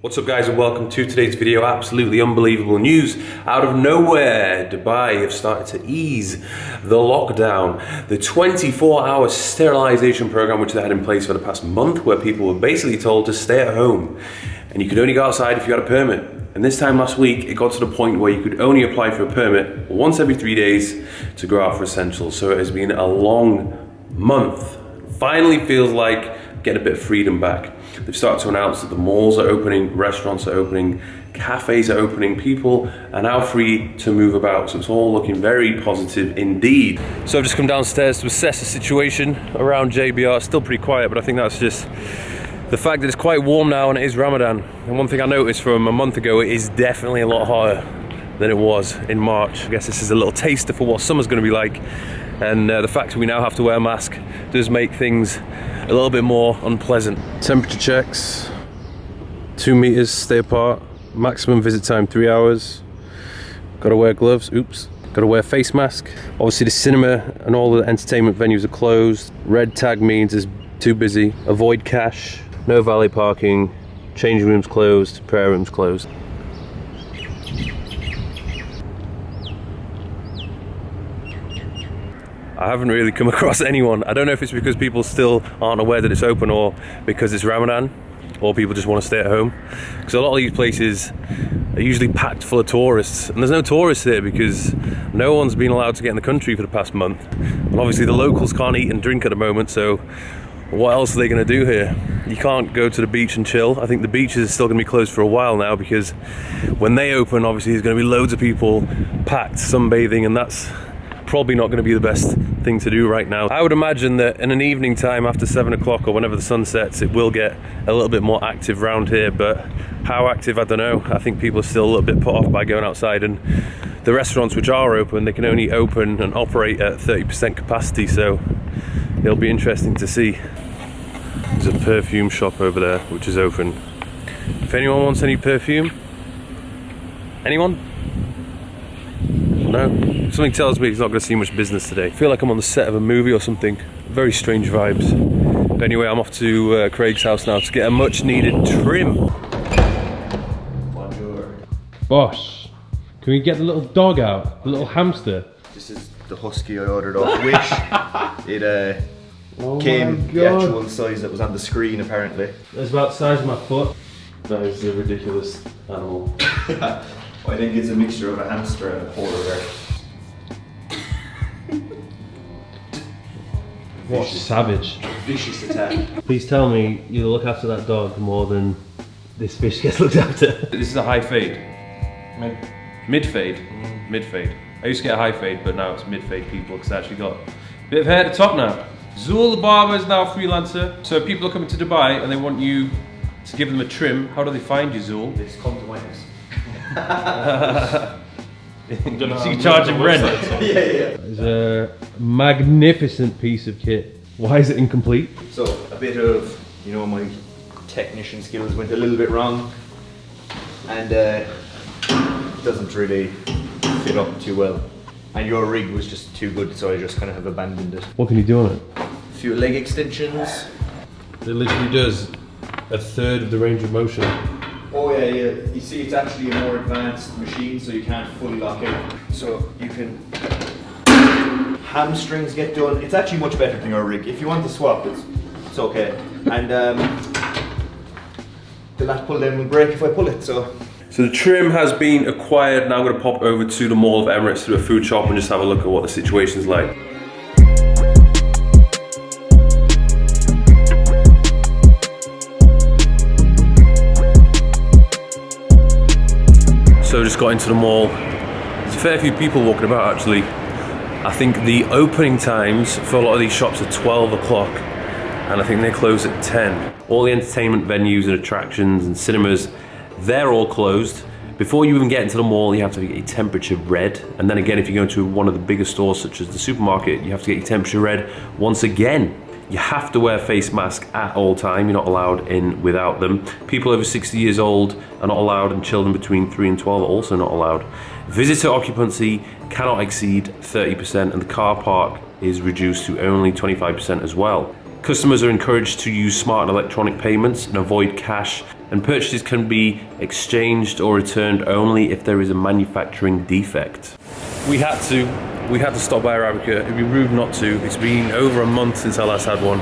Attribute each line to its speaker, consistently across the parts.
Speaker 1: What's up guys, and welcome to today's video. Absolutely unbelievable news. Out of nowhere, Dubai have started to ease the lockdown. The 24-hour sterilization program which they had in place for the past month, where people were basically told to stay at home and you could only go outside if you had a permit. And this time last week, it got to the point where you could only apply for a permit once every 3 days to go out for essentials. So it has been a long month. Finally feels like getting a bit of freedom back. They've started to announce that the malls are opening, restaurants are opening, cafes are opening, people are now free to move about. So it's all looking very positive indeed. So I've just come downstairs to assess the situation around JBR. It's still pretty quiet, but I think that's just the fact that it's quite warm now and it is Ramadan. And one thing I noticed from a month ago, it is definitely a lot hotter than it was in March. I guess this is a little taster for what summer's going to be like. And the fact that we now have to wear a mask does make things a little bit more unpleasant. Temperature checks, 2 meters, stay apart, maximum visit time 3 hours. Gotta wear gloves, oops. Gotta wear face mask. Obviously the cinema and all the entertainment venues are closed. Red tag means it's too busy. Avoid cash, no valet parking, changing rooms closed, prayer rooms closed. I haven't really come across anyone. I don't know if it's because people still aren't aware that it's open, or because it's Ramadan, or people just want to stay at home. Because a lot of these places are usually packed full of tourists, and there's no tourists here because no one's been allowed to get in the country for the past month. And obviously the locals can't eat and drink at the moment, so what else are they going to do here? You can't go to the beach and chill. I think the beaches are still going to be closed for a while now, because when they open, obviously there's going to be loads of people packed sunbathing, and that's probably not going to be the best thing to do right now. I would imagine that in an evening time after 7 o'clock or whenever the sun sets, it will get a little bit more active around here, but how active, I don't know. I think people are still a little bit put off by going outside, and the restaurants which are open, they can only open and operate at 30% capacity, so it'll be interesting to see. There's a perfume shop over there which is open. If anyone wants any perfume, anyone? No? Something tells me he's not going to see much business today. I feel like I'm on the set of a movie or something. Very strange vibes. But anyway, I'm off to Craig's house now to get a much needed trim.
Speaker 2: Bonjour.
Speaker 1: Boss, can we get the little dog out? The little hamster?
Speaker 2: This is the husky I ordered off Wish. It came the actual size that was on the screen apparently.
Speaker 1: It's about the size of my foot. That is a ridiculous animal.
Speaker 2: I think it's a mixture of a hamster and a polar bear.
Speaker 1: What savage.
Speaker 2: Vicious attack.
Speaker 1: Please tell me you look after that dog more than this fish gets looked after. This is a high fade. Mid fade. Mid fade. I used to get a high fade, but now it's mid fade people, because I actually got a bit of hair at the top now. Zul the barber is now a freelancer. So if people are coming to Dubai and they want you to give them a trim, how do they find you, Zul?
Speaker 2: They just come to my house.
Speaker 1: So you charge him rent?
Speaker 2: Yeah.
Speaker 1: It's a magnificent piece of kit. Why is it incomplete?
Speaker 2: So a bit of, my technician skills went a little bit wrong, and it doesn't really fit up too well. And your rig was just too good, so I just kind of have abandoned it.
Speaker 1: What can you do on it?
Speaker 2: A few leg extensions.
Speaker 1: It literally does a third of the range of motion.
Speaker 2: Oh yeah. You see, it's actually a more advanced machine, so you can't fully lock in. So you can hamstrings get done. It's actually much better than your rig. If you want to swap, it's okay. And the lat pull down will break if I pull it. So the trim has been acquired. Now I'm going to pop over to the Mall of Emirates to a food shop and just have a look at what the situation's like. So just got into the mall. There's a fair few people walking about actually. I think the opening times for a lot of these shops are 12 o'clock, and I think they close at 10. All the entertainment venues and attractions and cinemas, they're all closed. Before you even get into the mall, you have to get your temperature read. And then again, if you go into one of the bigger stores such as the supermarket, you have to get your temperature read once again. You have to wear a face mask at all time. You're not allowed in without them. People over 60 years old are not allowed, and children between 3 and 12 are also not allowed. Visitor occupancy cannot exceed 30%, and the car park is reduced to only 25% as well. Customers are encouraged to use smart and electronic payments and avoid cash and purchases can be exchanged or returned only if there is a manufacturing defect. We had to stop by Arabica. It'd be rude not to. It's been over a month since I last had one.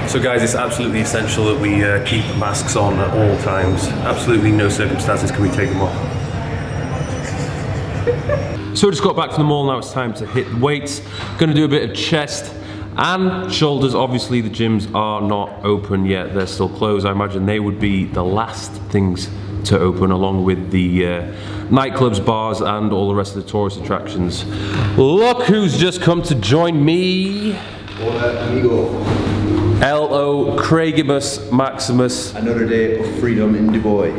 Speaker 2: So guys, it's absolutely essential that we keep masks on at all times. Absolutely no circumstances can we take them off. So I just got back from the mall, now it's time to hit the weights. Gonna do a bit of chest and shoulders. Obviously the gyms are not open yet, they're still closed. I imagine they would be the last things to open, along with the nightclubs, bars, and all the rest of the tourist attractions. Look who's just come to join me.
Speaker 3: Hola, amigo.
Speaker 2: L.O. Craigimus Maximus.
Speaker 3: Another day of freedom in Dubai.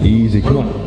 Speaker 2: Easy, come on.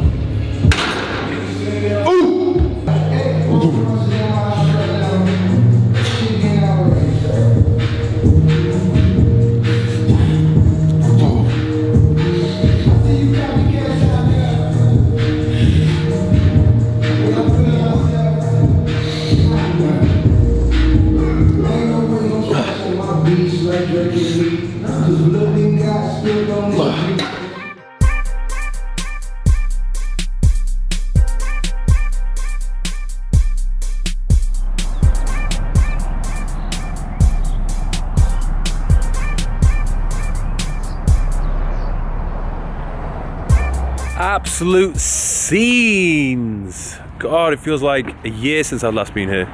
Speaker 2: Absolute scenes. God, it feels like a year since I've last been here.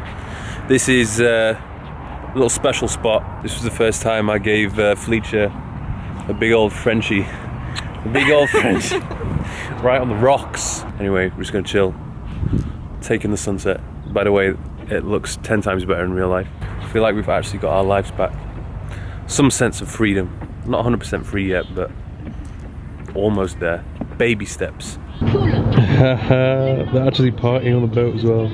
Speaker 2: This is a little special spot. This was the first time I gave Felicia a big old Frenchie. A big old French. Right on the rocks. Anyway, we're just gonna chill. Taking the sunset. By the way, it looks 10 times better in real life. I feel like we've actually got our lives back. Some sense of freedom. Not 100% free yet, but almost there. Baby steps. They're actually partying on the boat as well.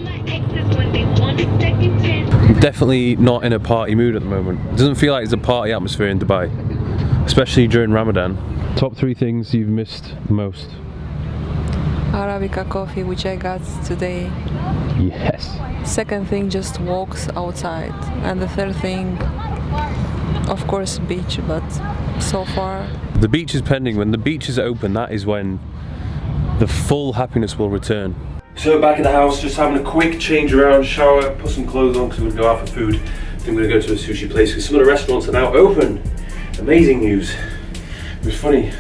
Speaker 2: Definitely not in a party mood at the moment. It doesn't feel like there's a party atmosphere in Dubai, especially during Ramadan. Top 3 things you've missed most?
Speaker 4: Arabica coffee, which I got today.
Speaker 2: Yes.
Speaker 4: Second thing, just walks outside. And the third thing, of course, beach, but so far.
Speaker 2: The beach is pending. When the beach is open, that is when the full happiness will return. So back at the house, just having a quick change around, shower, put some clothes on because we're going to go out for food. I think we're going to go to a sushi place because some of the restaurants are now open. Amazing news. It was funny.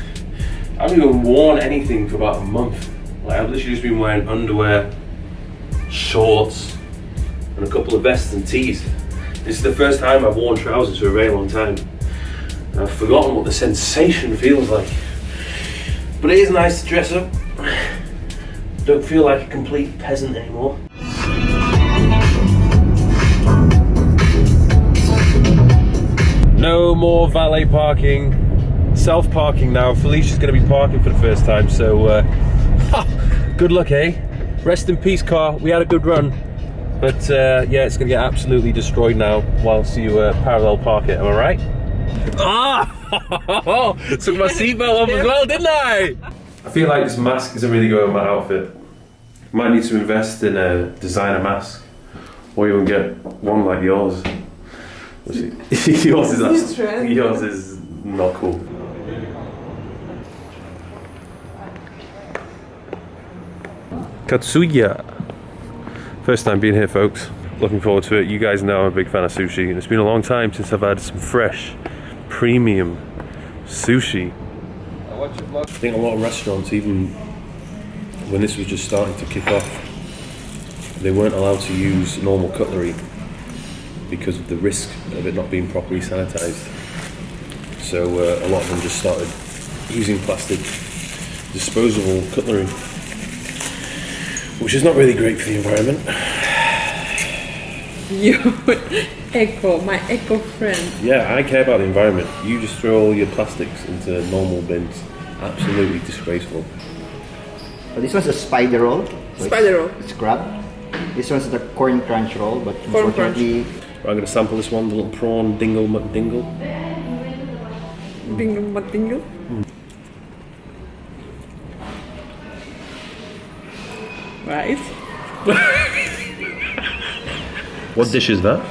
Speaker 2: I haven't even worn anything for about a month. Like, I've literally just been wearing underwear, shorts, and a couple of vests and tees. This is the first time I've worn trousers for a very long time. And I've forgotten what the sensation feels like. But it is nice to dress up. Don't feel like a complete peasant anymore. No more valet parking. Self-parking now. Felicia's going to be parking for the first time, so good luck, eh? Rest in peace, car. We had a good run. But yeah, it's going to get absolutely destroyed now whilst you parallel park it. Am I right? Ah! Took my seatbelt off as well, didn't I? I feel like this mask isn't really going with my outfit. Might need to invest in a designer mask, or even get one like yours. Yours is not cool. Katsuya. First time being here, folks. Looking forward to it. You guys know I'm a big fan of sushi, and it's been a long time since I've had some fresh, premium sushi. I think a lot of restaurants, even when this was just starting to kick off, they weren't allowed to use normal cutlery because of the risk of it not being properly sanitized. So a lot of them just started using plastic disposable cutlery, which is not really great for the environment.
Speaker 4: My eco friend.
Speaker 2: Yeah, I care about the environment. You just throw all your plastics into normal bins. Absolutely disgraceful.
Speaker 3: So this was a spider roll.
Speaker 4: Spider roll.
Speaker 3: It's crab.
Speaker 5: This one's the corn crunch roll, but unfortunately,
Speaker 2: I'm going to sample this one, the little prawn dingle McDingle.
Speaker 4: Dingle but dingle. Right.
Speaker 2: What dish is that?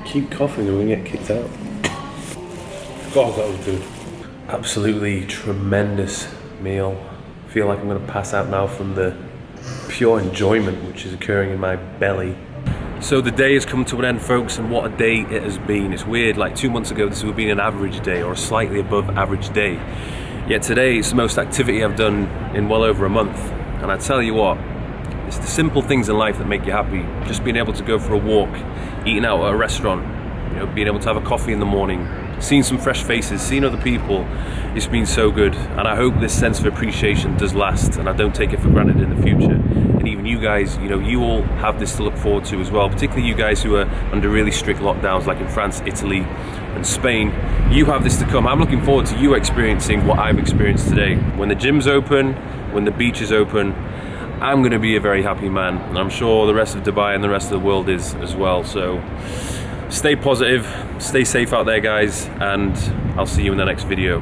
Speaker 2: Keep coughing or we're going to get kicked out. God, that was good. Absolutely tremendous meal. I feel like I'm going to pass out now from the pure enjoyment which is occurring in my belly. So the day has come to an end, folks, and what a day it has been. It's weird, like 2 months ago this would have been an average day or a slightly above average day. Yet today it's the most activity I've done in well over a month. And I tell you what, it's the simple things in life that make you happy. Just being able to go for a walk, eating out at a restaurant, you know, being able to have a coffee in the morning, seeing some fresh faces, seeing other people, it's been so good. And I hope this sense of appreciation does last and I don't take it for granted in the future. And even you guys, you know, you all have this to look forward to as well, particularly you guys who are under really strict lockdowns like in France, Italy and Spain. You have this to come. I'm looking forward to you experiencing what I've experienced today. When the gym's open, when the beach is open, I'm going to be a very happy man. And I'm sure the rest of Dubai and the rest of the world is as well. So stay positive, stay safe out there, guys, and I'll see you in the next video.